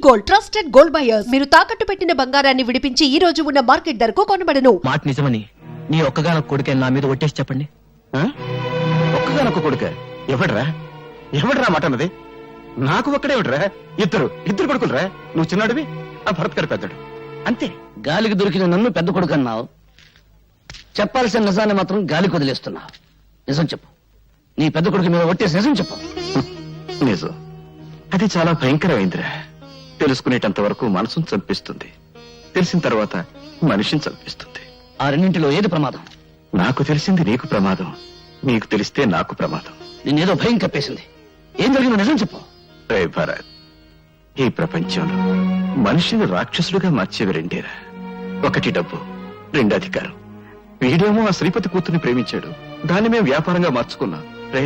Gold, trusted gold buyers. మీరు తాకట్టు పెట్టిన బంగారాన్ని విడిపించి ఈ రోజు ఉన్న మార్కెట్ ధరకు కొనబడను. మాట నిజమని నీ ఒక్కగానొక్క కొడుకే నా మీద ఒట్టేసి చెప్పండి. ఒక్కగానొక్క కొడుకే? ఎవడ్రా ఎవడ్రా మాట అన్నది? నాకు ఒక్కడే ఎవడ్రా? ఇద్దరు కొడుకులరా. నువ్వు చిన్నాడివి, ఆ భరత్ గారి పెద్దడు, అంతే. గాలికి దొరికిన నన్ను పెద్ద కొడుకు అన్నావు. చెప్పాల్సిన నిజాన్ని మాత్రం గాలికి వదిలేస్తున్నావు. నిజం చెప్పు, నీ పెద్ద కొడుకు మీద ఒట్టేసి నిజం చెప్పు. నిజం అది చాలా భయంకరమైందిరా. తెలుసుకునేటంత వరకు మనసును చంపిస్తుంది, తెలిసిన తర్వాత మనిషిని చంపిస్తుంది. ఆ రెండింటిలో ఏది ప్రమాదం? నాకు తెలిసింది నీకు ప్రమాదం, నీకు తెలిస్తే నాకు ప్రమాదం. నేనేదో భయం కప్పేసింది. ఏం జరిగిందో నిజం చెప్పు. రే భరత్, ఈ ప్రపంచంలో మనిషిని రాక్షసులుగా మార్చేవి రెండేరా. ఒకటి డబ్బు, రెండు అధికారం. వీడేమో ఆ శ్రీపతి కూతుర్ని ప్రేమించాడు, దాన్ని మేము వ్యాపారంగా మార్చుకున్నాం. రే,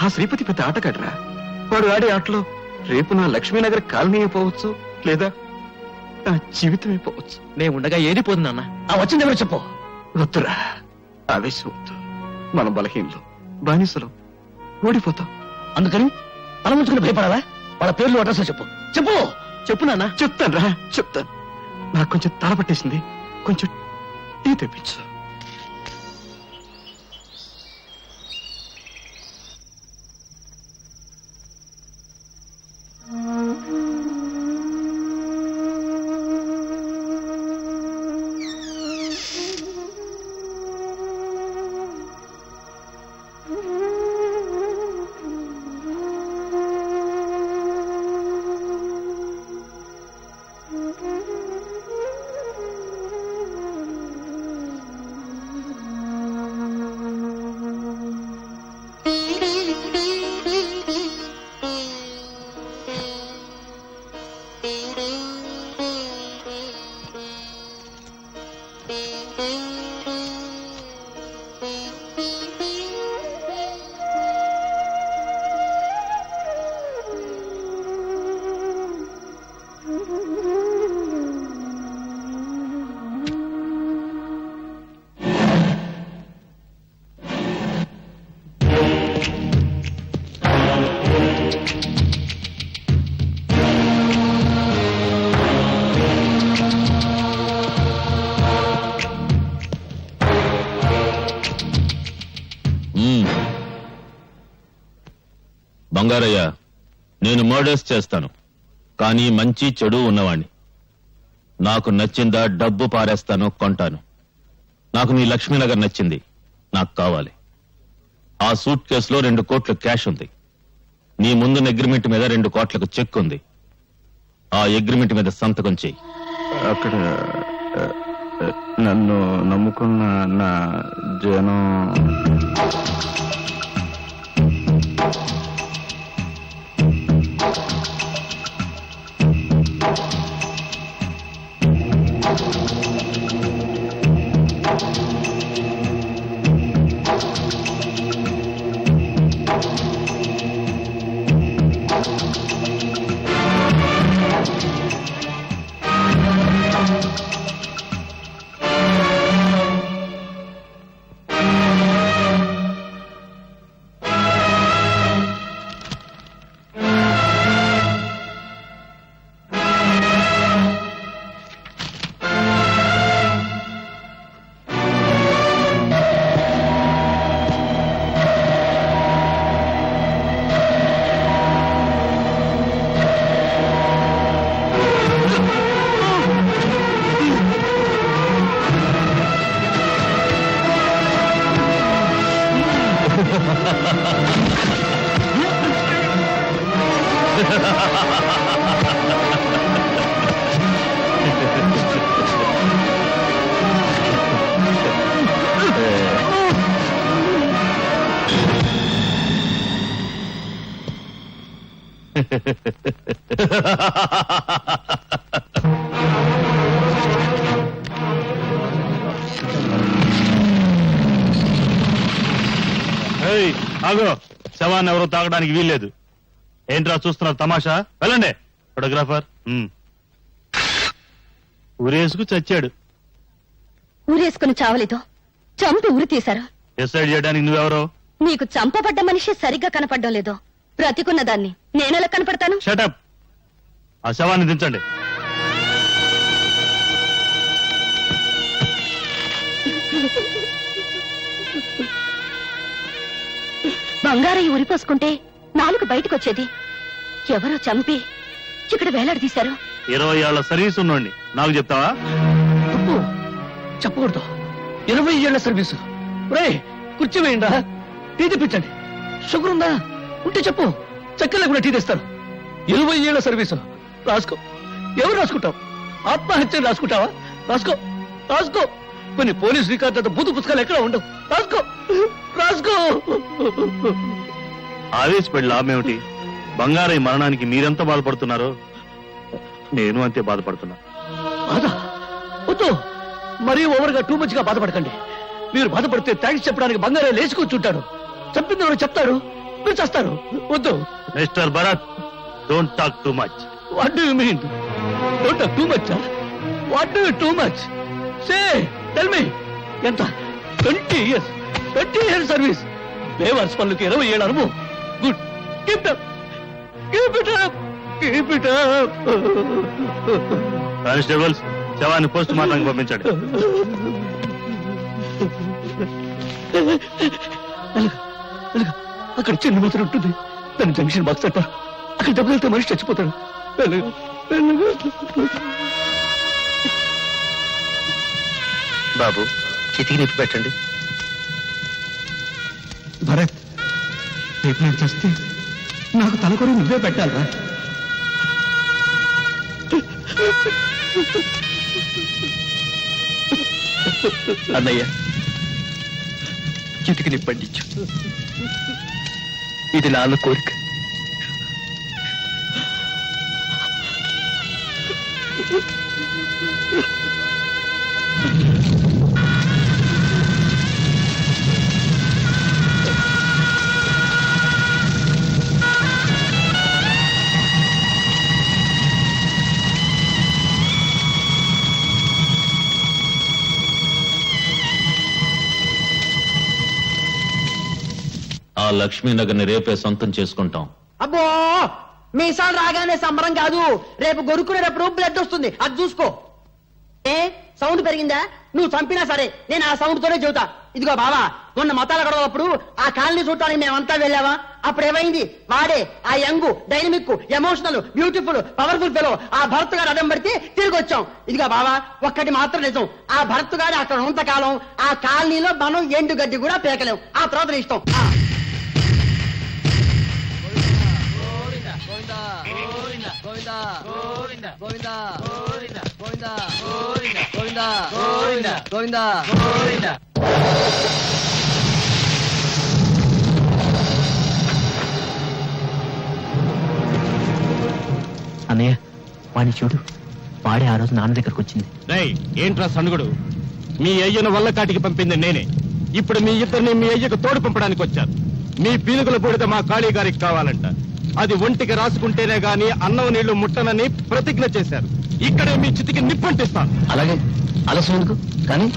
ఆ శ్రీపతి పెద్ద ఆటగాడ్రా. వాడు ఆడే ఆటలో రేపు నా లక్ష్మీనగర్ కాలనీ అయిపోవచ్చు, లేదా నా జీవితం అయిపోవచ్చు. నేను ఉండగా ఏడిపోతుంది అన్న. ఆ వచ్చింది ఎవరు చెప్పు. వద్దురా, ఆవేశం వద్దు. మనం బలహీనలు, బానిసలు, ఓడిపోతాం. అందుకని తలముంచుకుని భయపడాలా? వాళ్ళ పేర్లు అడ్రస్ చెప్పు. చెప్పు చెప్పు నాన్న. చెప్తాను రా, చెప్తాను. నాకు కొంచెం తల పట్టేసింది, కొంచెం టీ తెప్పించు. బంగారయ్య, నేను మర్డర్స్ చేస్తాను, కానీ మంచి చెడు ఉన్నవాణ్ణి. నాకు నచ్చిందా డబ్బు పారేస్తాను, కొంటాను. నాకు నీ లక్ష్మీనగర్ నచ్చింది, నాకు కావాలి. ఆ సూట్ కేసులో 2 కోట్ల క్యాష్ ఉంది. నీ ముందున్న అగ్రిమెంట్ మీద 2 కోట్లకు చెక్ ఉంది. ఆ అగ్రిమెంట్ మీద సంతకం చెయ్యి. అక్కడ నన్ను నమ్ముకున్న నా జనం ఆగో, శవాన్ని ఎవరో తాగడానికి వీల్లేదు. ఏంట్రా చూస్తున్నారు తమాషా? వెళ్ళండి. ఫోటోగ్రాఫర్ ఊరేసుకు చచ్చాడు. ఊరేసుకుని చావలేదు, చంపి ఉరి తీశారు. డిసైడ్ చేయడానికి నువ్వెవరో? నీకు చంపబడ్డ మనిషి సరిగ్గా కనపడడం లేదు. బ్రతికున్న దాన్ని నేనెలా కనపడతాను? షటప్. ఆ శవాన్ని దించండి. బంగారయ్య ఉరిపోసుకుంటే నాలుగు బయటకొచ్చేది. ఎవరో చంపి ఇక్కడ వేలాడదీశారు. 20 ఏళ్ల సర్వీస్ ఉన్నోడిని నాకు చెప్తావా? తప్పు చెప్పకూడదు. 20 ఏళ్ల సర్వీసు. రే కుర్చీ వేయండా, టీ తెప్పించండి. షుగర్ ఉందా? ఉంటే చెప్పు, చక్కెర కూడా టీ తెస్తాను. 20 ఏళ్ల సర్వీసు. రాసుకో. ఎవరు రాసుకుంటావు? ఆత్మహత్య రాసుకుంటావా? రాసుకో రాసుకో. కొన్ని పోలీసు రికార్డు బూతు పుస్తకాలు ఎక్కడ ఉండవు. రాసుకో రాసుకో. ఆవేశపడి లాభమేమిటి? బంగారయ్య మరణానికి మీరెంత బాధపడుతున్నారో నేను అంతే బాధపడుతున్నా. బాధ వద్దు, మరీ ఓవర్గా టూ మచ్ గా బాధపడకండి. మీరు బాధపడితే థ్యాంక్స్ చెప్పడానికి బంగారే లేచి కూర్చుంటాడు. చెప్పింది ఎవరు చెప్తారు, మీరు చేస్తారు. వద్దు. Mister Bharat, don't talk too much. What do you mean? Don't talk too much. What do you too much? Say tell me. ఎంత? 20 years. 20 years service. బేవర్స్ పనులకి 20 ఏళ్ళ అనుభవం. Good. Keep it up. Keep it up. Keep it up. Constables, శవాన్ని post మార్టంకి పంపించండి. అక్కడ చిన్న మాత్రం ఉంటుంది. దాన్ని జంక్షన్ బాక్స్ అంటారు. అక్కడ దెబ్బతితే మనిషి చచ్చిపోతాడు. వెళ్ళు, వెళ్ళు. బాబు, చితికి నిప్పి పెట్టండి. భరత్, రేపు నేను చేస్తే నాకు తలకొరి నువ్వే పెట్టాలరా? అన్నయ్య, చితికి నిప్పండించు. ఇది నాన్న కోరిక. ఆ లక్ష్మీనగర్ ని రేపే సొంతం చేసుకుంటాం. అబ్బో, మీసాలు రాగానే సంబరం కాదు. రేపు గొరుక్కునేటప్పుడు బ్లడ్ వస్తుంది, అది చూసుకో. ఏ సౌండ్ పెరిగిందా? నువ్వు చంపినా సరే నేను ఆ సౌండ్ తోనే చెబుతా. ఇదిగో బావా, మొన్న మతాల గొడవప్పుడు ఆ కాలనీ చూడటానికి మేమంతా వెళ్ళావా? అప్పుడు ఏమైంది? వాడే ఆ young, dynamic, emotional, beautiful, powerful fellow ఆ భరత్ గారు అడ్డం పడితే తిరిగి వచ్చాం. ఇదిగో బావా, ఒక్కటి మాత్రం నిజం, ఆ భరత్ గారు అక్కడ ఉన్నంతకాలం ఆ కాలనీలో మనం ఎండు గడ్డి కూడా పేకలేం. ఆ తర్వాత నీ ఇష్టం. అన్నయ్య, వాడిని చూడు. వాడే ఆ రోజు నాన్న దగ్గరకు వచ్చింది. ఏంట్రా సనుగుడు? మీ అయ్యను వల్ల కాటికి పంపింది నేనే. ఇప్పుడు మీ ఇద్దరిని మీ అయ్యకు తోడు పంపడానికి వచ్చాను. మీ పీనుగుల బూడిద మా కాళీ గారికి కావాలంట. అది ఒంటికి రాసుకుంటేనే గాని అన్నం నీళ్లు ముట్టనని ప్రతిజ్ఞ చేశారు. ఇక్కడే మీ చితికి నిప్పంటిస్తాను. అలాగే, ఆలస్యం ఎందుకు? కానీ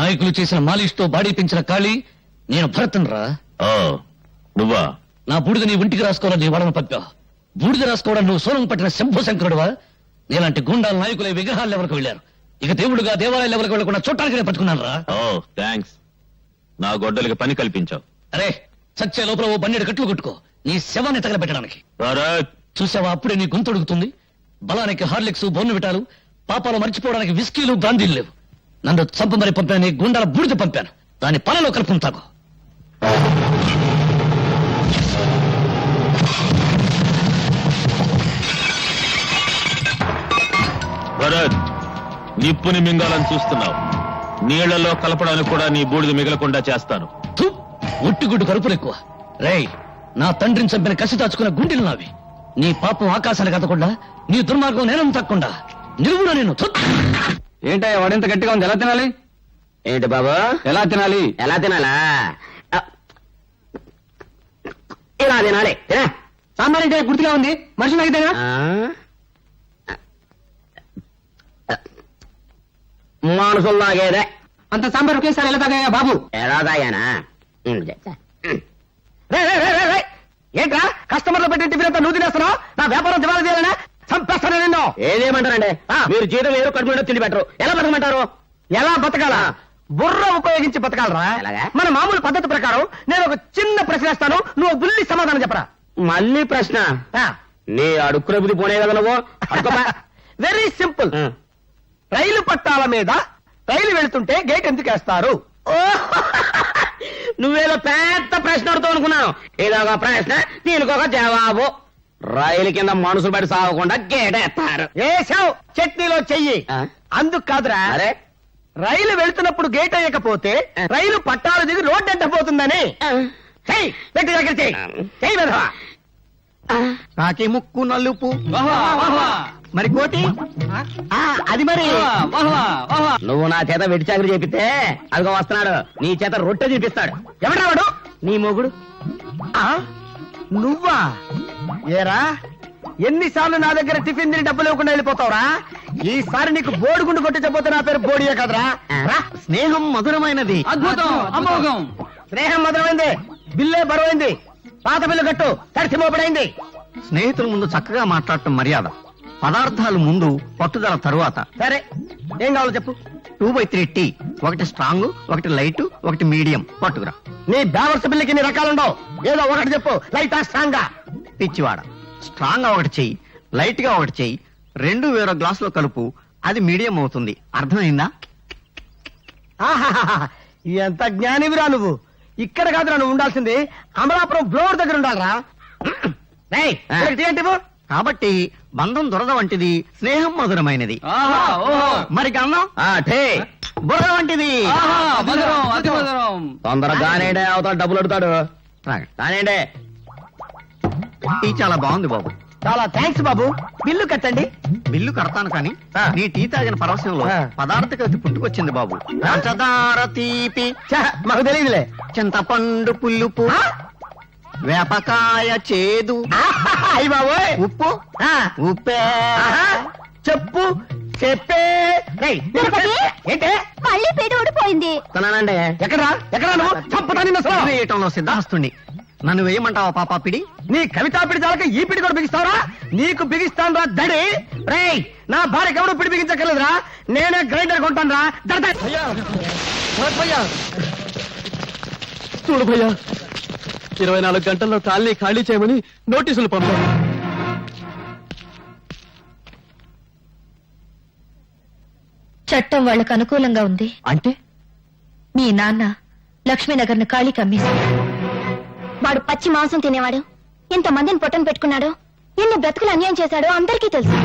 నాయకులు చేసిన మాలిష్తో బాడీ పెంచిన ఖాళీ నేను భరతన్ రా. ఓ నువ్వా? నా బూడిద నీ ఒంటికి రాసుకోవాలని నీ వాళ్ళని పంపా. బూడిద రాసుకోవడం నువ్వు సోలం పట్టిన శంభు శంకరుడువా? నేలాంటి గుండాల నాయకులే విగ్రహాల లెవెలకు వెళ్ళారు. ఇక దేవుడుగా దేవాలయాల లెవెలకు వెళ్లకుండా చూడటానికి నేను పట్టుకున్నాను రా. ఓ థ్యాంక్స్. నా గొడ్డలికి పని కల్పించావు. అరే సత్య లోపల ఓ బన్నెడు కట్లు కొట్టుకో నీ శవాన్ని తగలబెట్టడానికి. భరత్, చూసావా అప్పుడే నీ గొంతు అడుగుతుంది. బలానికి హార్లిక్స్ బోర్నవిటాలు, పాపాలు మర్చిపోవడానికి విస్కీలు బ్రాందీలు లేవు. నన్ను చంపమని పంపాను, నీ గుండాల బూడిద పంపాను. దాని పనిలో కలుపును తాగు. భరత్, నిప్పుని మింగాలని చూస్తున్నావు. నీళ్లలో కలపడానికి కూడా నీ బూడిద మిగలకుండా చేస్తాను. థు, ఒట్టిగుడ్డు కరుపులు ఎక్కువ. రేయ్, నా తండ్రిని చంపిన కసి దాచుకున్న గుండెలు నావి. నీ పాపం ఆకాశానికి అతకుండా, నీ దుర్మార్గం నేనం తక్కకుండా నిలువున నేను. ఏంటయ్యా వాడింత గట్టిగా ఉంది, ఎలా తినాలి? ఏంటి బాబు ఎలా తినాలి? ఎలా తినాలా? ఇలా తినాలి. తినా. సాంబార్ అంటే గుర్తుగా ఉంది, మనుషులు అయితేనా? మానుసులు తాగేదే. అంత సాంబార్ ఒకేసారి ఎలా తాగాయా బాబు? ఎలా తాగానా? ఏంట్రా కస్టమర్లు పెట్టిన టిఫిన్ అంతా నువ్వు తినేస్తున్నావు? నా వ్యాపారం దివాలా చేయాలనా? చంపేస్తాను నిన్ను. ఏదేమంటారండి? మీరు జీతం వేరు కడుపు నిండా తిండి పెట్టరు. ఎలా బతకమంటారు? ఎలా బతకాలా? బుర్ర ఉపయోగించి బతకాలరా. ఎలాగా? మన మామూలు పద్ధతి ప్రకారం నేను ఒక చిన్న ప్రశ్న వేస్తాను, నువ్వు బుల్లి సమాధానం చెప్పరా. మళ్ళీ ప్రశ్న? నీ అడుక్కునే బుద్ధి పోనే కదా నువ్వు. Very simple. రైలు పట్టాల మీద రైలు వెళుతుంటే గేట్ ఎందుకు వేస్తారు? నువ్వేదో పెద్ద ప్రశ్న అడుగుతావు అనుకున్నాను. ఇదొక ప్రశ్న, దీనికి ఒక జవాబు. రైలు కింద మనుషులు పడి సాగకుండా గేటేస్తారు. వేసావు చట్నీలో చెయ్యి. అందుకు కాదురా, అరే రైలు వెళ్తున్నప్పుడు గేట్ అయ్యకపోతే రైలు పట్టాలు దిగి రోడ్డు ఎంటపోతుందని. చెయ్యి, పెట్టి దగ్గర చెయ్యి. చెయ్యి వెధవా. కాకి ముక్కు నలుపు, మరి కోటి అది మరి. నువ్వు నా చేత వెడి చాకరీ చేపిస్తే అదిగో వస్తున్నాడు, నీ చేత రొట్టె చూపిస్తాడు. ఎవడా వాడు? నీ మొగుడు. నువ్వా? ఏరా, ఎన్నిసార్లు నా దగ్గర టిఫిన్ తిని డబ్బులు ఇవ్వకుండా వెళ్ళిపోతావురా? ఈసారి నీకు బోడిగుండు కొట్టించకపోతే నా పేరు బోడియే కదరా. స్నేహం మధురమైనది. అద్భుతం, అమోఘం. స్నేహం మధురమైంది, బిల్లే బరువైంది. పాత బిల్లు కట్టు, తడిసి మోపడైంది. స్నేహితుల ముందు చక్కగా మాట్లాడటం మర్యాద, పదార్థాలు ముందు, పట్టుదల తరువాత. సరే, ఏం కావాలో చెప్పు. 2/3 టీ, ఒకటి స్ట్రాంగ్, ఒకటి లైట్, ఒకటి మీడియం పట్టుకురా. నీ బ్యావర్స్ బిల్లుకి నీ రకాలుండవు, ఏదో ఒకటి చెప్పు. లైటా స్ట్రాంగా? పిచ్చివాడ, స్ట్రాంగ్ గా ఒకటి చెయ్యి, లైట్ గా ఒకటి చెయ్యి, రెండు వేరే గ్లాసులో కలుపు, అది మీడియం అవుతుంది. అర్థమైందా? ఎంత జ్ఞానివిరా నువ్వు. ఇక్కడ కాదురా నువ్వు ఉండాల్సింది, అమలాపురం బ్లోర్ దగ్గర ఉండాలరా. కాబట్టి బంధం దొరద వంటిది, స్నేహం మధురమైనది. మరి గన్నం బుర్ర వంటిది. తొందరగానే అవతల డబ్బులు అడుగుతాడు. కానివ్వండి. టీ చాలా బాగుంది బాబు. చాలా థ్యాంక్స్ బాబు. బిల్లు కట్టండి. బిల్లు కడతాను కానీ నీ టీ తాగిన పరవశంలో పదార్థ కలిసి పుట్టుకొచ్చింది బాబు. పంచదార తీపి మాకు తెలియదులే. చింతపండు పులుపు, వేపకాయ చేదు, అయ్యి బాబు ఉప్పు, ఉప్పే. చెప్పు చెప్పే. ఏంటే మళ్ళీ పేట ఊడిపోయింది. వస్తున్నానండి. ఎక్కడా ఎక్కడా నువ్వు చంపుతాను. వేయటంలో సిద్ధాస్తుని నన్ను వేయమంటావా పాపాపిడి? నీ కవితా పిడి చాలక ఈ పిడి కూడా బిగిస్తావరా? నీకు బిగిస్తాను రా దడి. రేయ్, నా భార్యకి ఎవరు పిడి బిగించక్కర్లేదురా, నేనే గ్రైండర్ కొంటాను రా. చూడు భయ్యా, 24 గంటల్లో కాలనీ ఖాళీ చేయమని నోటీసులు పంపారు. చట్టం వాళ్ళకు అనుకూలంగా ఉంది. అంటే మీ నాన్న లక్ష్మీనగర్ ను ఖాళీకి అమ్మేశాడు. వాడు పచ్చి మాంసం తినేవాడు, ఇంతమందిని పొట్టను పెట్టుకున్నాడు, ఎన్ని బ్రతుకులు అన్యాయం చేశాడో అందరికీ తెలుసు.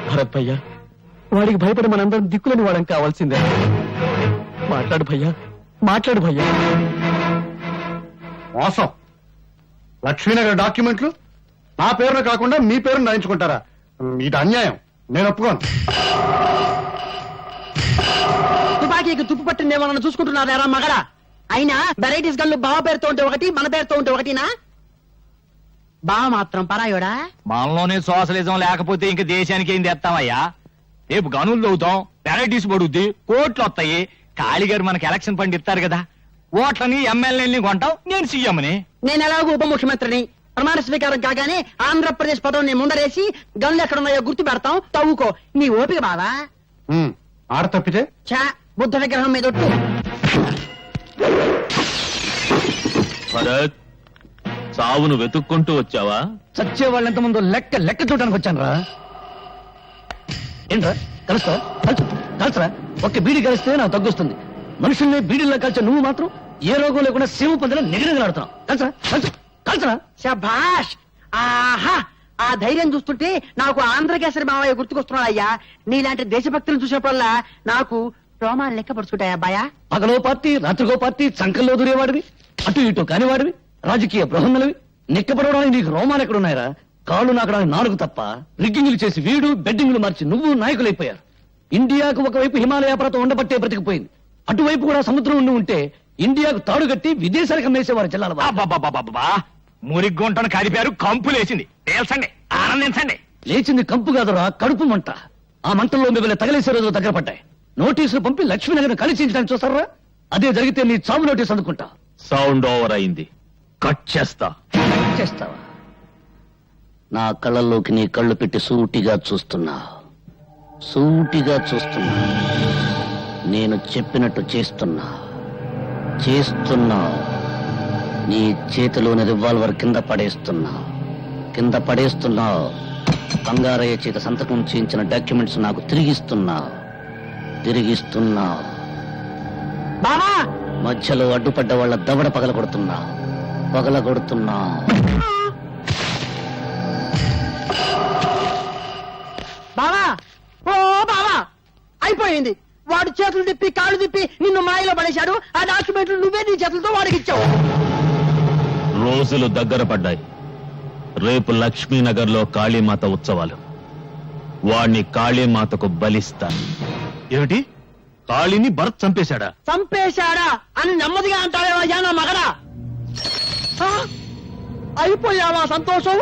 భరత్ భయ్యా, వాడికి భయపడి మనందరం దిక్కులని వాడడం కావాల్సిందే. మాట్లాడు భయ్యా, మాట్లాడు భయ్యా. మోసం. లక్ష్మీనగర్ డాక్యుమెంట్లు నా పేరున కాకుండా మీ పేరును రాయించుకుంటారా? ఇది అన్యాయం, నేను ఒప్పుకోను. తుపాకీకి తుప్పు పట్టిందేమో నన్ను చూసుకుంటున్నారా మగడా? అయినా వెరైటీస్ గన్లు బావ పేరుతో ఉంటే ఒకటి, మన పేరుతో ఉంటే ఒకటినా? బావ మాత్రం పరాయోడా? మనలోనే సోషలిజం లేకపోతే ఇంక దేశానికి ఏం తెస్తామయ్యా? రేపు గనులు అవుతాం, వెరైటీస్ పడుద్ది, కోట్లు వస్తాయి, కాళీగారు మనకి ఎలక్షన్ ఫండ్ ఇస్తారు కదా, ఓట్లని ఎమ్మెల్యేని కొంటాం, నేను సీఎంని. నేను ఎలాగో ఉప ముఖ్యమంత్రిని. ప్రమాణ స్వీకారం కాగానే ఆంధ్రప్రదేశ్ పదం నీ ముందరేసి గన్లు ఎక్కడున్నాయో గుర్తు పెడతాం, తవ్వుకో. నీ ఓపిక బావా. ఆడ తప్పితే చా, బుద్ధ విగ్రహం మీద ఒట్టు. భరత్, చావును వెతుక్కుంటూ వచ్చావా? చచ్చే వాళ్ళు ఎంతమందో లెక్క చూడడానికి వచ్చాను రా. ఏంట్రా కలుస్తా? కలుసరా? ఒక్క బీడీ కలిస్తే నాకు తగ్గుస్తుంది. మనుషుల్ని బీడీల్లో కలిసే నువ్వు మాత్రం ఏ రోగం లేకుండా శివ పందిలో నిగనిగలాడుతున్నావు. కలుసరా? శభాష్. ఆహా, ఆ ధైర్యం చూస్తుంటే నాకు ఆంధ్రకేసరి మావయ్య గుర్తుకొస్తున్నాడు అయ్యా. నీలాంటి దేశభక్తులను చూసినప్పుడల్లా నాకు రోమాలు లెక్క పడుచుకుంటాయా అబ్బాయా? పగలో పార్టీ రాత్రిగో పార్టీ చంకల్లో దూరేవాడివి, అటు ఇటు కానివాడివి, రాజకీయ బృహన్నలవి. నిక్కపడవడానికి నీకు రోమాలు ఎక్కడున్నాయరా? కాళ్ళు నాకడానికి నాలుగు తప్ప. రిగ్గింగులు చేసి వీడు, బెడ్డింగులు మార్చి నువ్వు నాయకులైపోయారు. ఇండియాకు ఒకవైపు హిమాలయ పర్వతం ఉండబట్టే బ్రతికిపోయింది, అటువైపు కూడా సముద్రం ఉండి ఉంటే ఇండియాకు తాడు కట్టి విదేశాలకు అమ్మేసేవారు జిల్లాల వారు. అబ్బబ్బబ్బబ్బబ్బా, మురిగ్గుంటను కదిపారు, కంపులేసింది. తేల్చండి, ఆనందించండి. లేచింది కంపు కాదురా, కడుపు మంట. ఆ మంటల్లో మిమ్మల్ని తగలేసే రోజులు దగ్గర పడ్డాయి. నోటీసులు పంపి లక్ష్మీనగర్ కలిసించడానికి చూస్తారా? అదే జరిగితే నీ చావు నోటీస్ అందుకుంటా. సౌండ్ ఓవర్ అయింది, కట్ చేస్తా. చేస్తావా? నా కళ్ళల్లోకి నీ కళ్ళు పెట్టి సూటిగా చూస్తున్నా. నేను చెప్పినట్టు చేస్తున్నా. నీ చేతిలోని రివాల్వర్ కింద పడేస్తున్నా. బంగారయ్య చేత సంతకం చేయించిన డాక్యుమెంట్స్ నాకు తిరిగిస్తున్నా. బావా, మధ్యలో అడ్డుపడ్డ వాళ్ళ దవడ పగలగొడుతున్నా. బావా, ఓ బావా, అయిపోయింది. వాడు చేతులు తిప్పి కాళ్ళు తిప్పి నిన్ను మాయలో పడేశాడు. ఆ డాక్యుమెంట్లు నువ్వే నీ చేతులతో వాడికి ఇచ్చావు. రోజులు దగ్గర పడ్డాయి. రేపు లక్ష్మీనగర్ లో కాళీమాత ఉత్సవాలు. వాణ్ణి కాళీమాతకు బలిస్తాను. ఏమిటి? కాళీని భరత్ చంపేశాడా? చంపేశాడా అని నెమ్మదిగా అంటావేవయ్యా నా మగడా? ఆ? అయిపోయావా సంతోషం?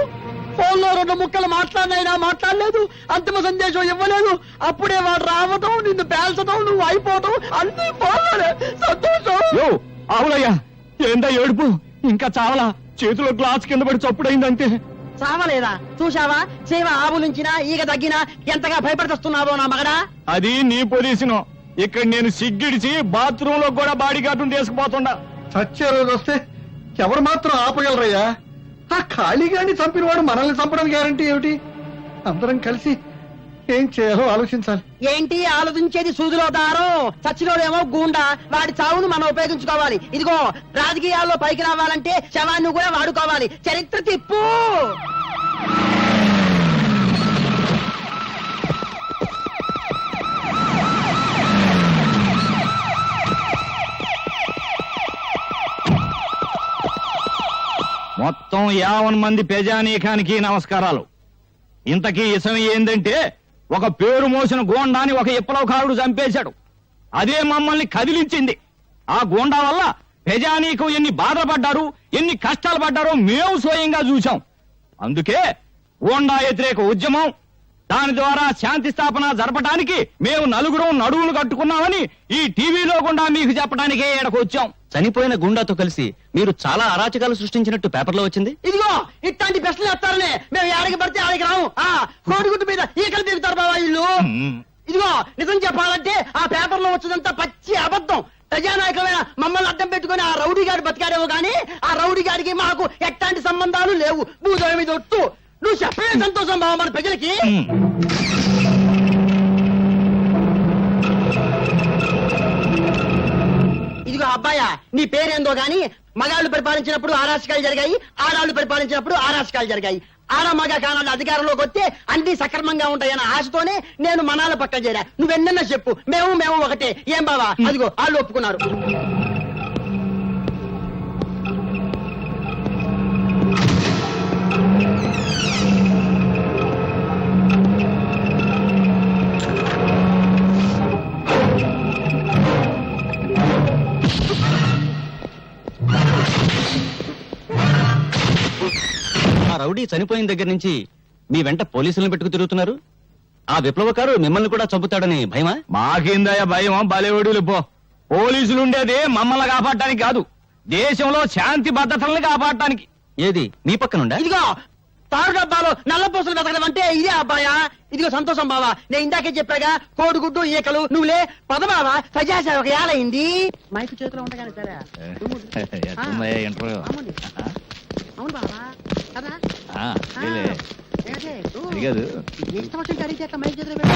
ఫోన్లో 2 ముక్కలు మాట్లాడినైనా మాట్లాడలేదు, అంతిమ సందేశం ఇవ్వలేదు. అప్పుడే వాడు రావటం, నిన్ను పేల్చడం, నువ్వు అయిపోవటం అన్ని ఫోన్లోనే. సంతోషం. అవునయ్యా, ఏందా ఏడుపు? ఇంకా చావలా? చేతిలో గ్లాస్ కింద పడి చప్పుడైందంతే. చావలేదా? చూశావా? సేవ ఆవులించినా ఈగ తగ్గినా ఎంతగా భయపడుతున్నావో నా మగడా. అది నీ పొజిషన్. ఇక్కడ నేను సిగ్గిడిచి బాత్రూమ్ లో కూడా బాడీ గార్డును తీసుకుపోతుండా. చచ్చే రోజు వస్తే ఎవరు మాత్రం ఆపగలరయ్యా? ఆ ఖాళీగాని చంపిన వాడు మనల్ని చంపడానికి గ్యారంటీ ఏమిటి? అందరం కలిసి ఏం చేయాలో ఆలోచించాలి. ఏంటి ఆలోచించేది? సూదిలో దారం. చచ్చినోడేమో గూండా. వాడి చావును మనం ఉపయోగించుకోవాలి. ఇదిగో, రాజకీయాల్లో పైకి రావాలంటే శవాన్ని కూడా వాడుకోవాలి. చరిత్ర తిప్పు. మొత్తం 50 మంది ప్రజానీకానికి నమస్కారాలు. ఇంతకీ ఇసం ఏందంటే, ఒక పేరు మోసిన గోండాని ఒక విప్లవకారుడు చంపేశాడు. అదే మమ్మల్ని కదిలించింది. ఆ గోండా వల్ల ప్రజానీకం ఎన్ని బాధలు పడ్డారు, ఎన్ని కష్టాలు పడ్డారో మేము స్వయంగా చూశాం. అందుకే గోండా వ్యతిరేక ఉద్యమం, దాని ద్వారా శాంతి స్థాపన జరపడానికి మేము నలుగురం నడువులు కట్టుకున్నామని ఈ టీవీలో గుండా మీకు చెప్పడానికే ఇక్కడికి వచ్చాం. చనిపోయిన గుండాతో కలిసి మీరు చాలా అరాచకాలు సృష్టించినట్టు పేపర్లో వచ్చింది. ఇదిగో, ఇట్లాంటి ప్రశ్నలు వేస్తారనే మేము ఏడకి పడితే ఆడికి రాము. కోడిగుడ్డు మీద ఈకలు దిగుతారు బాబా ఇల్లు. ఇదిగో, నిజం చెప్పాలంటే ఆ పేపర్ లో వచ్చినంత పచ్చి అబద్ధం. ప్రజానాయకమైన మమ్మల్ని అడ్డం పెట్టుకుని ఆ రౌడీ గారు బతికాడేమో గానీ ఆ రౌడీ గారికి మాకు ఎట్లాంటి సంబంధాలు లేవు. భూదోయ మీద ఒట్టు. నువ్వు చెప్పే సంతోషం బాబా మన ప్రజలకి. ఇదిగో అబ్బాయా, నీ పేరేందో గాని మగాళ్ళు పరిపాలించినప్పుడు ఆరాచకాలు జరిగాయి, ఆడాళ్ళు పరిపాలించినప్పుడు ఆరాచకాలు జరిగాయి. ఆడ మగ కానాలు అధికారంలోకి వస్తే అన్ని సక్రమంగా ఉంటాయన్న ఆశతోనే నేను మనాల పక్క చేరా. నువ్వెన్నన్నా చెప్పు, మేము ఒకటే. ఏం బావా? అదిగో వాళ్ళు ఒప్పుకున్నారు. ఆ రౌడీ చనిపోయిన దగ్గర నుంచి మీ వెంట పోలీసులను పెట్టుకు తిరుగుతున్నారు. ఆ విప్లవకారు మిమ్మల్ని కూడా చంపుతాడని భయమా? మాకిందయ్య భయం, బలేవడులు పో. పోలీసులు ఉండేది మమ్మల్ని కాపాడటానికి కాదు, దేశంలో శాంతి భద్రతల్ని కాపాడటానికి. ఏది మీ పక్కనుండా? ఇదిగో తారు డబ్బాలో నల్ల పూసలు వెతకడం అంటే ఇదే అబ్బాయా. ఇదిగో సంతోషం బావా, నేను ఇందాకే చెప్పాగా కోడిగుడ్డు ఈకలు నువ్వులే పద బావా. సజాసే ఒక ఏలైంది మైకు చేతిలో ఉండగానే సరే. అవును. అవును బావా కదా. ఏంటి? ఇష్టం వచ్చిన అడిగితే ఎట్లా మైక్ చేతిలో పెట్టు.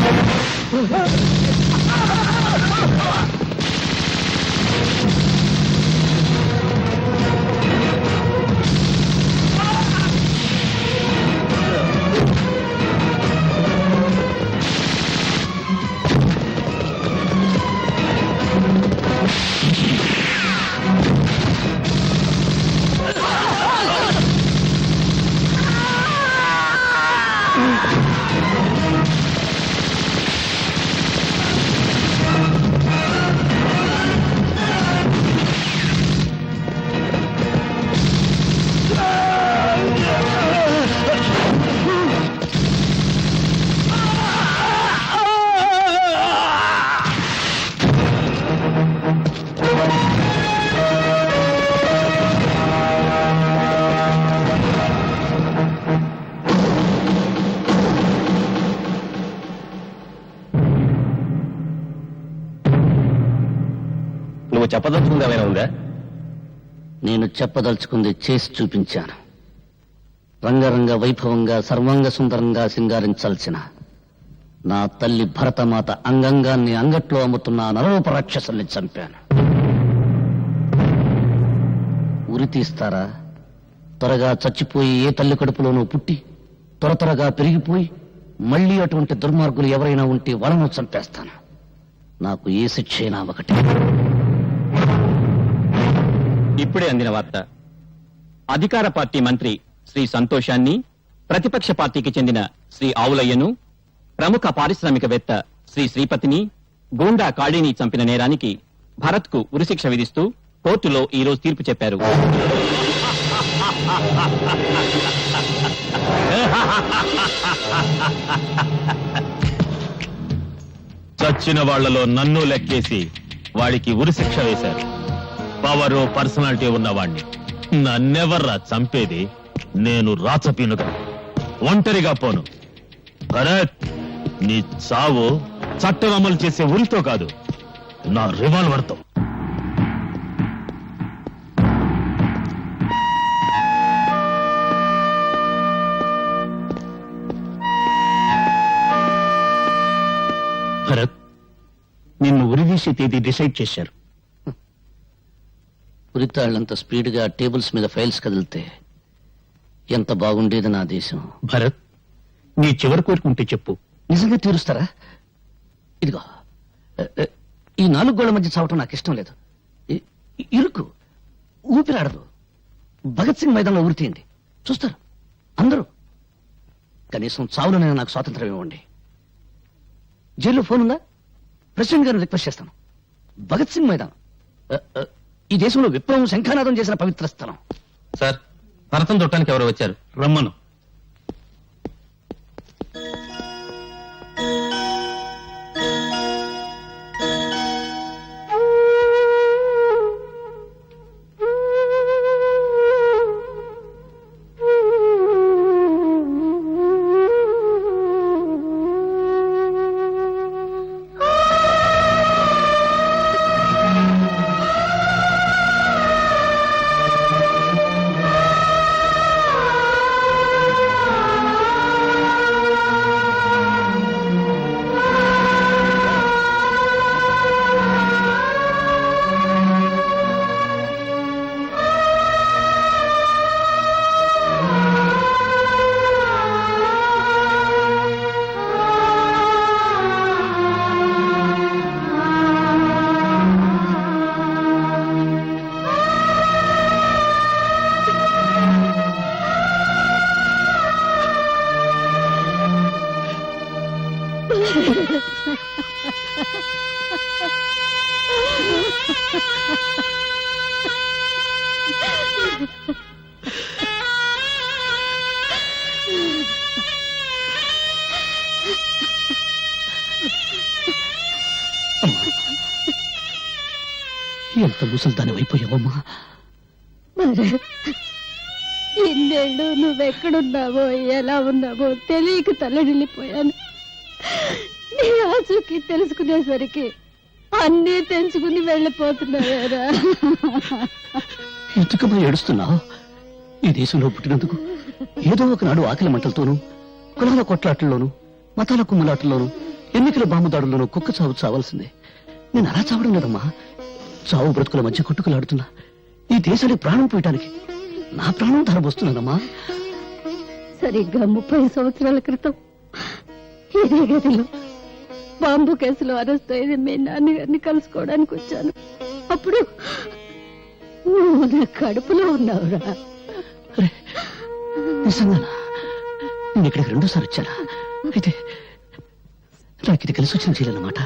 నువ్వు చెప్పదలుచుకుంది ఏమైనా ఉందా? నేను చెప్పదలుచుకుంది చేసి చూపించాను. రంగరంగ వైభవంగా సర్వాంగ సుందరంగా సింగారించాల్సిన నా తల్లి భరతమాత అంగంగాన్ని అంగట్లో అమ్ముతున్న నరరూప రాక్షసుల్ని చంపాను. ఉరి తీస్తారా? త్వరగా చచ్చిపోయి ఏ తల్లి కడుపులోనూ పుట్టి త్వరగా పెరిగిపోయి మళ్ళీ అటువంటి దుర్మార్గులు ఎవరైనా ఉంటే వాళ్ళను చంపేస్తాను. నాకు ఏ శిక్ష అయినా ఒకటి. ఇప్పుడే అందిన వార్త. అధికార పార్టీ మంత్రి శ్రీ సంతోషాన్ని, ప్రతిపక్ష పార్టీకి చెందిన శ్రీ ఆవులయ్యను, ప్రముఖ పారిశ్రామికవేత్త శ్రీ శ్రీపతిని, గూండా కాళీని చంపిన నేరానికి భరత్ కు ఉరిశిక్ష విధిస్తూ కోర్టులో ఈ రోజు తీర్పు చెప్పారు. చచ్చిన వాళ్లలో నన్ను లెక్కేసి వాడికి ఉరిశిక్ష వేశారు. పవరు పర్సనాలిటీ ఉన్నవాణ్ణి నన్నెవర్రా చంపేది? నేను రాచపీనుగా ఒంటరిగా పోను. భరత్, నీ చావు చట్టం అమలు చేసే ఉరితో కాదు, నా రివాల్వర్తో. భరత్, నిన్ను ఉరిదీసే తేదీ డిసైడ్ చేశారు. ఉరితాళ్లంత స్పీడ్గా టేబుల్స్ మీద ఫైల్స్ కదిలితే ఎంత బాగుండేది నా దేశం. భరత్, నీ చివరి కోరుకుంటే చెప్పు. నిజంగా తీరుస్తారా? ఇదిగో, ఈ 4 గోళ్ల మధ్య చావటం నాకు ఇష్టం లేదు. ఇరుకు, ఊపిరాడదు. భగత్ సింగ్ మైదానంలో ఉరి తీయండి, చూస్తారు అందరూ. కనీసం చావులోనైనా నాకు స్వాతంత్రం ఇవ్వండి. జైల్లో ఫోన్ ఉందా? ప్రెసిడెంట్ గారిని రిక్వెస్ట్ చేస్తాను. భగత్ సింగ్ మైదానం ఈ దేశంలో విప్లవం శంఖానాదం చేసిన పవిత్ర స్థలం. సార్, భరతం చుట్టానికి ఎవరు వచ్చారు? రమ్మను. ఎంత ముసల్దాని అయిపోయావమ్మా. ఇన్నేళ్ళు నువ్వెక్కడున్నావో ఎలా ఉన్నావో తెలియక తల్లడిల్లిపోయాను. నీ ఆచూకీ తెలుసుకునేసరికి అన్నీ తెంచుకుని వెళ్ళిపోతున్నావేరా. ఎందుకమ్మా ఏడుస్తున్నావు? ఈ దేశంలో పుట్టినందుకు ఏదో ఒకనాడు ఆకలి మంటలతోనూ, కులాల కొట్లాటల్లోనూ, మతాల కుమ్ములాటల్లోనూ, ఎన్నికల బాంబుదాడుల్లోనూ కుక్క చావు చావాల్సిందే. నేను అలా చావడం లేదమ్మా. చావు బ్రతుకుల మధ్య కొట్టుకులాడుతున్నా ఈ దేశానికి ప్రాణం పోయటానికి నా ప్రాణం ధరబోస్తున్నానమ్మా. సరిగ్గా 30 సంవత్సరాల క్రితం ఇదే గదిలో బాంబు కేసులో అరెస్ట్ అయ్యి మీ నాన్నగారిని కలుసుకోవడానికి వచ్చాను. అప్పుడు నువ్వు నా కడుపులో ఉన్నావురా. అరే, నిజంగానా? నేను ఇక్కడికి 2 సార్లు వచ్చానా? అయితే నాకు ఇది కలిసి వచ్చిన చేయాలన్నమాట.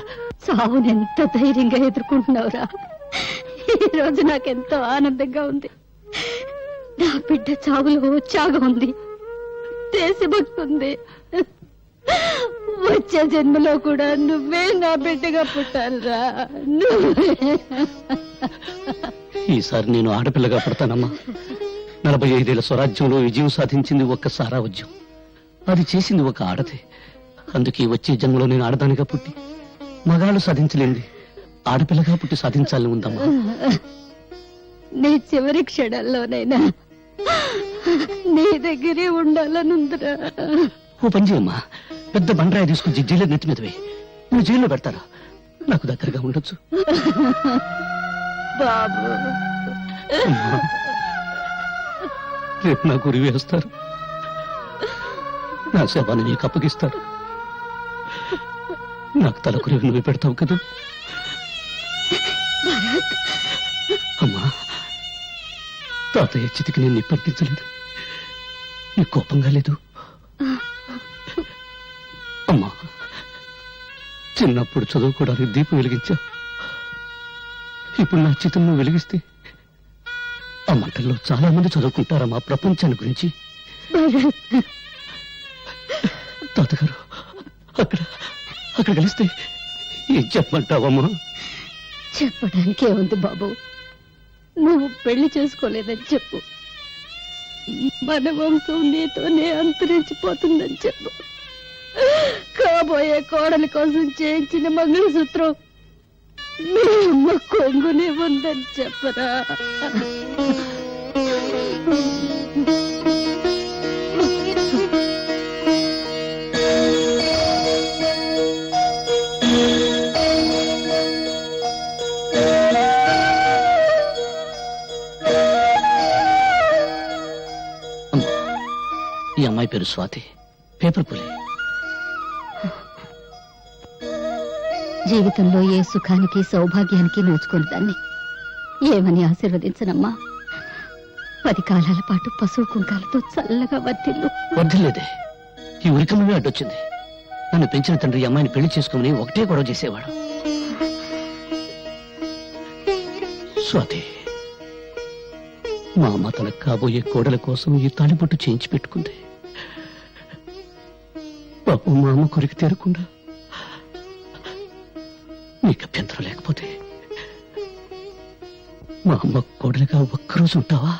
చావునెంత ధైర్యంగా ఎదుర్కొంటున్నావురా. ఈ రోజు నాకెంతో ఆనందంగా ఉంది. నా బిడ్డ చావులో ఉత్సాహం ఉంది, దేశభక్తి ఉంది. వచ్చే జన్మలో కూడా నువ్వే నా బిడ్డగా పుట్టాలిరా. నువ్వే. ఈసారి నేను ఆడపిల్లగా పుడతానమ్మా. 45 స్వరాజ్యంలో విజయం సాధించింది ఒక్క సారావజ్యం. అది చేసింది ఒక ఆడదే. అందుకే వచ్చే జన్మలో నేను ఆడదానిగా పుట్టి మగాళ్ళు సాధించలేంది ఆడపిల్లగా పుట్టి సాధించాలని ఉందమ్మా. నీ చివరి క్షణాల్లోనైనా నీ దగ్గరే ఉండాలనుందిరా. ఓ పని చేయమ్మా, పెద్ద బండరాయి తీసుకుని జైల్లో నెత్తి మీదవే. నువ్వు జైల్లో పెడతారా? నాకు దగ్గరగా ఉండొచ్చు. బాబు, అమ్మా, రేపు నా గురి వేస్తారు, నా శవాన్ని నీకు అప్పగిస్తారు. నాకు తలకురివి నువ్వు పెడతావు కదా అమ్మా. తాతయ్య చితికి నేను నిప్పట్టించలేదు, నీ కోపంగా లేదు అమ్మా. చిన్నప్పుడు చదువుకోవడానికి దీపం వెలిగించావు. ఇప్పుడు నా చితం నువ్వు వెలిగిస్తే ఆ మంటల్లో చాలా మంది చదువుకుంటారమ్మా ప్రపంచాన్ని గురించి. తాతగారు అక్కడ అక్కడ కలిస్తే ఏం చెప్పమంటావమ్మా? చెప్పడానికే ఉంది బాబు. నువ్వు పెళ్లి చేసుకోలేదని చెప్పు. మన వంశం నీతోనే అంతరించిపోతుందని చెప్పు. కాబోయే కోడలి కోసం చేయించిన మంగళసూత్రం మీ అమ్మ కొంగునే ఉందని చెప్పరా. ఈ అమ్మాయి పేరు స్వాతి, పేపర్ పులి. జీవితంలో ఏ సుఖానికి సౌభాగ్యానికి నోచుకుని దాన్ని ఏమని ఆశీర్వదించనమ్మా. 10 కాలాల పాటు పశువు కుంకాలతో చల్లగా వర్తిల్లు. వద్దులేదే, ఈ ఉరికమే అడ్డొచ్చింది. నన్ను పెంచిన తండ్రి ఈ అమ్మాయిని పెళ్లి చేసుకోమని ఒకటే గొడవ చేసేవాడు. స్వాతి, మా అమ్మ తనకు కాబోయే కోడల కోసం ఈ తాళిబొట్టు చేయించి పెట్టుకుంది. పాపం మా అమ్మ కొరికి తీరకుండా నీకు అభ్యంతరం లేకపోతే మా అమ్మ కోడలిగా ఒక్కరోజు ఉంటావా?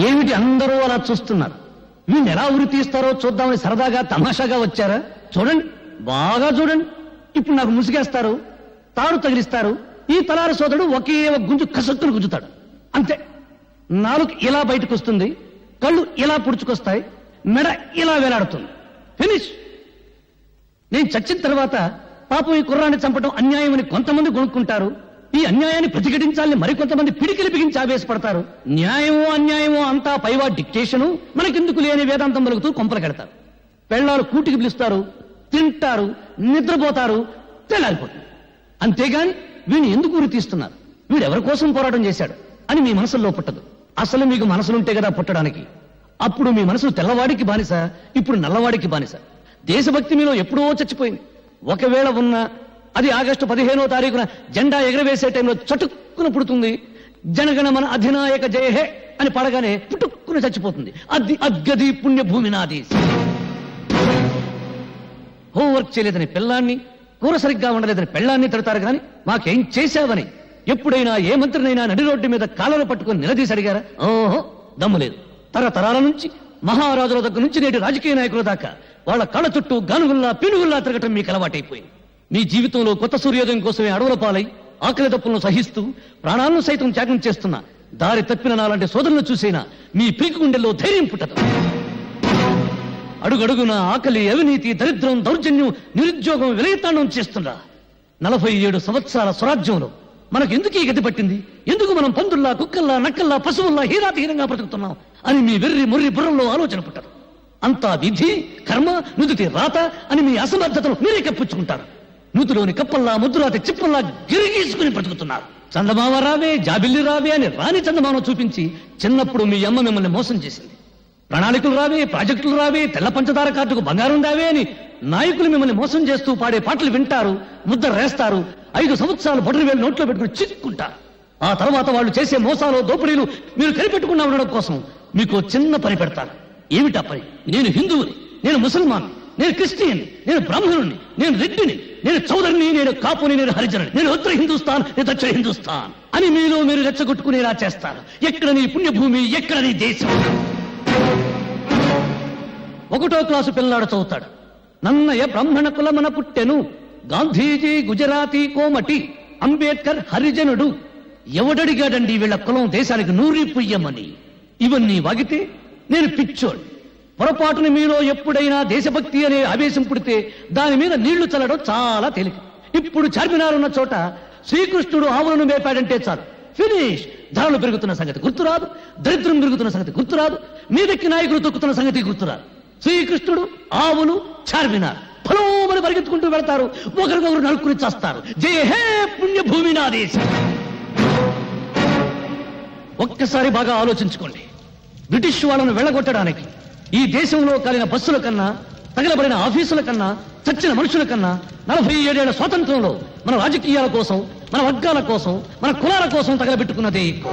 ఏమిటి అందరూ అలా చూస్తున్నారు? వీళ్ళు ఎలా ఉరి తీస్తారో చూద్దామని సరదాగా తమాషాగా వచ్చారా? చూడండి, బాగా చూడండి. ఇప్పుడు నాకు ముసిగేస్తారు, తాడు తగిలిస్తారు. ఈ తలారి సోదరుడు ఒకే ఒక గుంజు కసక్కును గుంజుతాడు, అంతే. నాలుగు ఇలా బయటకు వస్తుంది, కళ్ళు ఇలా పుడుచుకొస్తాయి, మెడ ఇలా వేలాడుతుంది. ఫినిష్. నేను చచ్చిన తర్వాత పాపం ఈ కుర్రాన్ని చంపడం అన్యాయమని కొంతమంది కొనుక్కుంటారు. ఈ అన్యాయాన్ని ప్రతిఘటించాలని మరికొంతమంది పిడికిలి బిగించి ఆవేశపడతారు. న్యాయమో అన్యాయమో అంతా పైవా డిక్టేషను, మనకెందుకు లేని వేదాంతం పలుకుతూ కొంపలు కడతారు. పెళ్ళాలు కూటికి పిలుస్తారు, తింటారు, నిద్రపోతారు, తెల్లారిపోతుంది. అంతేగాని వీడిని ఎందుకు ఉరి తీస్తున్నారు, వీడెవరి కోసం పోరాటం చేశాడు అని మీ మనసులో పుట్టదు. అసలు మీకు మనసులుంటే కదా పుట్టడానికి. అప్పుడు మీ మనసు తెల్లవాడికి బానిస, ఇప్పుడు నల్లవాడికి బానిస. దేశభక్తి మీలో ఎప్పుడో చచ్చిపోయింది. ఒకవేళ ఉన్న అది ఆగస్టు 15వ తారీఖున జెండా ఎగరవేసే టైంలో చటుక్కున పుడుతుంది. జనగణమన అధినాయక జయ హే అని పడగానే పుట్టుక్కున చచ్చిపోతుంది. అది అద్గది పుణ్యభూమి నాది. హోంవర్క్ చేయలేదని పిల్లాన్ని, కూర సరిగ్గా ఉండలేదని పెళ్ళాన్ని తిడతారు కానీ మాకేం చేశావని ఎప్పుడైనా ఏ మంత్రినైనా నడి రోడ్డు మీద కాళ్ళను పట్టుకుని నిలదీసి అడిగారా? ఓహో, దమ్ము లేదు. తరతరాల నుంచి మహారాజుల దగ్గర నుంచి నేటి రాజకీయ నాయకుల దాకా వాళ్ళ కళ్ళ చుట్టూ గానుగుల్లా పినుగుల్లా తిరగటం మీకు అలవాటైపోయింది. మీ జీవితంలో కొత్త సూర్యోదయం కోసమే అడవుల పాలై ఆకలి దప్పులను సహిస్తూ ప్రాణాలను సైతం త్యాగం చేస్తున్న దారి తప్పిన నాలాంటి సోదరులను చూసైనా మీ పీకు గుండెల్లో ధైర్యం పుట్టదు. అడుగడుగున ఆకలి, అవినీతి, దరిద్రం, దౌర్జన్యం, నిరుద్యోగం విలయతాండం చేస్తున్నా 47 సంవత్సరాల స్వరాజ్యంలో మనకు ఎందుకు ఈ గతి పట్టింది? ఎందుకు మనం పందుల్లా, కుక్కల్లా, నక్కల్లా, పశువుల్లా హీరాతిహీనంగా బ్రతుకుతున్నాం అని మీ వెర్రి ముర్రి బుర్రంలో ఆలోచన పుట్టదు. అంతా విధి, కర్మ, నుదుటి రాత అని మీ అసమర్థతను మీరే కప్పించుకుంటారు. నూతిలోని కప్పల్లా, ముద్దురాతి చిప్పల్లా గిరిగీసుకుని బ్రతుకుతున్నారు. చందమామ రావే, జాబిల్లి రావే అని రాని చందమామ చూపించి చిన్నప్పుడు మీ అమ్మ మిమ్మల్ని మోసం చేసింది. ప్రణాళికలు రావే, ప్రాజెక్టులు రావే, తెల్ల పంచదార కార్డుకు బంగారం రావే అని నాయకులు మిమ్మల్ని మోసం చేస్తూ పాడే పాటలు వింటారు, ముద్ర రేస్తారు. 5 సంవత్సరాలు బొటరు వేలు నోట్లో పెట్టుకుని చిక్కుంటారు. ఆ తర్వాత వాళ్ళు చేసే మోసాలు, దోపిడీలు మీరు కనిపెట్టుకున్నా ఉండడం కోసం మీకు చిన్న పని పెడతారు. ఏమిటా పని? నేను హిందువుని, నేను ముసల్మాన్, నేను క్రిస్టియన్, నేను బ్రాహ్మణుని, నేను రెడ్డిని, నేను చౌదరిని, నేను కాపుని, నేను హరిజనుని, నేను ఉత్తర హిందుస్థాన్, నేను దక్షిణ హిందుస్థాన్ అని మీలో మీరు రెచ్చగొట్టుకునేలా చేస్తారు. ఎక్కడ నీ పుణ్యభూమి, ఎక్కడ నీ దేశం? 1వ క్లాసు పిల్లాడు చదువుతాడు. నన్నయ బ్రాహ్మణ కులమన పుట్టెను, గాంధీజీ గుజరాతీ కోమటి, అంబేద్కర్ హరిజనుడు. ఎవడడిగాడండి వీళ్ళ కులం దేశానికి నూరి పుయ్యమని? ఇవన్నీ వాగితే నేను పిచ్చోడు. పొరపాటుని మీలో ఎప్పుడైనా దేశభక్తి అనే ఆవేశం పుడితే దాని మీద నీళ్లు చల్లడం చాలా తేలిక. ఇప్పుడు చార్మినార్ ఉన్న చోట శ్రీకృష్ణుడు ఆవులను మేపాడంటే చాలు, ఫినిష్. ధరలు పెరుగుతున్న సంగతి గుర్తురాదు, దరిద్రం పెరుగుతున్న సంగతి గుర్తురాదు, మీదెక్కి నాయకులు తొక్కుతున్న సంగతి గుర్తురాదు. శ్రీకృష్ణుడు, ఆవులు, చార్మినార్ ఫలోమని పరిగెత్తుకుంటూ వెళ్తారు, ఒకరికొకరు నలుకుని చేస్తారు. జయ హే పుణ్యభూమి నా దేశం. ఒక్కసారి బాగా ఆలోచించుకోండి. బ్రిటిష్ వాళ్ళను వెళ్ళగొట్టడానికి ఈ దేశంలో కాలిన బస్సుల కన్నా, తగలబడిన ఆఫీసుల కన్నా, చచ్చిన మనుషుల కన్నా 47 ఏళ్ల స్వాతంత్రంలో మన రాజకీయాల కోసం, మన వర్గాల కోసం, మన కులాల కోసం తగలబెట్టుకున్నదే ఎక్కువ.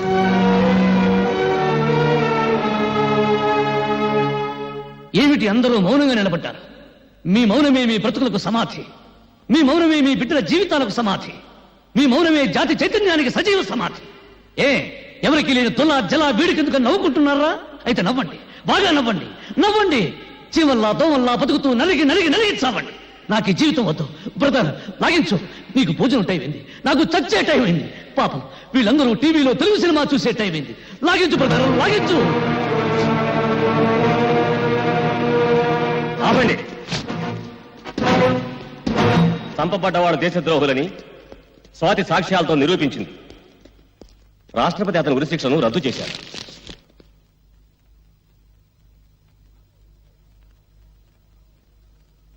ఏమిటి అందరూ మౌనంగా నిలబడ్డారు? మీ మౌనమే మీ బ్రతుకులకు సమాధి. మీ మౌనమే మీ బిడ్డల జీవితాలకు సమాధి. మీ మౌనమే జాతి చైతన్యానికి సజీవ సమాధి. ఎవరికి లేని తుల జల వీడికెందుకు నవ్వుకుంటున్నారా? అయితే నవ్వండి, బాగా నవ్వండి, నవ్వండి. చీమల్లా దోమల్లా బతుకుతూ నలిగి నలిగి నలిగి చావండి. నాకు ఈ జీవితం వద్దు. బ్రదర్ లాగించు, నీకు భోజనం టైం అయింది, నాకు చచ్చే టైం అయింది. పాపం వీళ్ళందరూ టీవీలో తెలుగు సినిమా చూసే టైం అయింది. లాగించు బ్రదర్, లాగించు. ఆపండి. చంపబడ్డవాడు దేశద్రోహులని స్వాతి సాక్ష్యాలతో నిరూపించింది. రాష్ట్రపతి అతని ఉరిశిక్షను రద్దు చేశారు.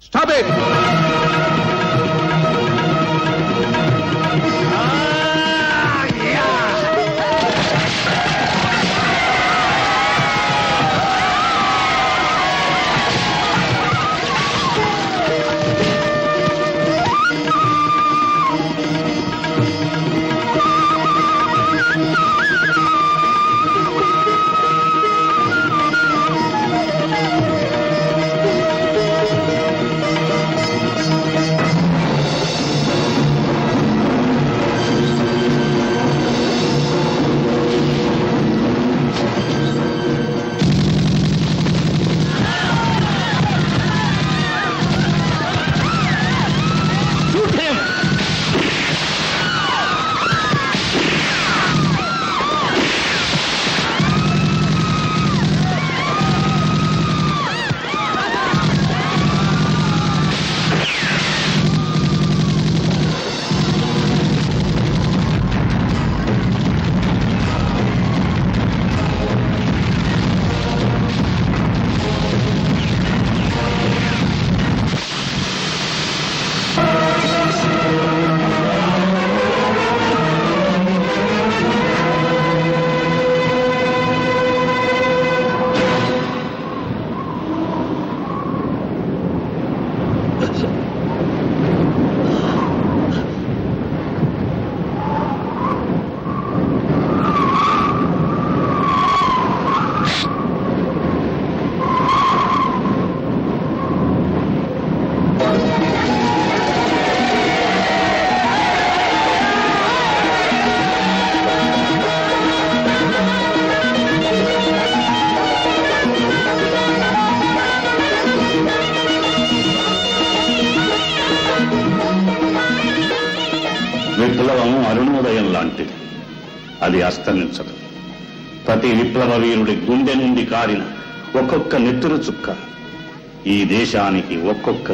Stop it! అది అస్తమించదు. ప్రతి విప్లవ వీరుడి గుండె నుండి కారిన ఒక్కొక్క నెత్తురు చుక్క ఈ దేశానికి ఒక్కొక్క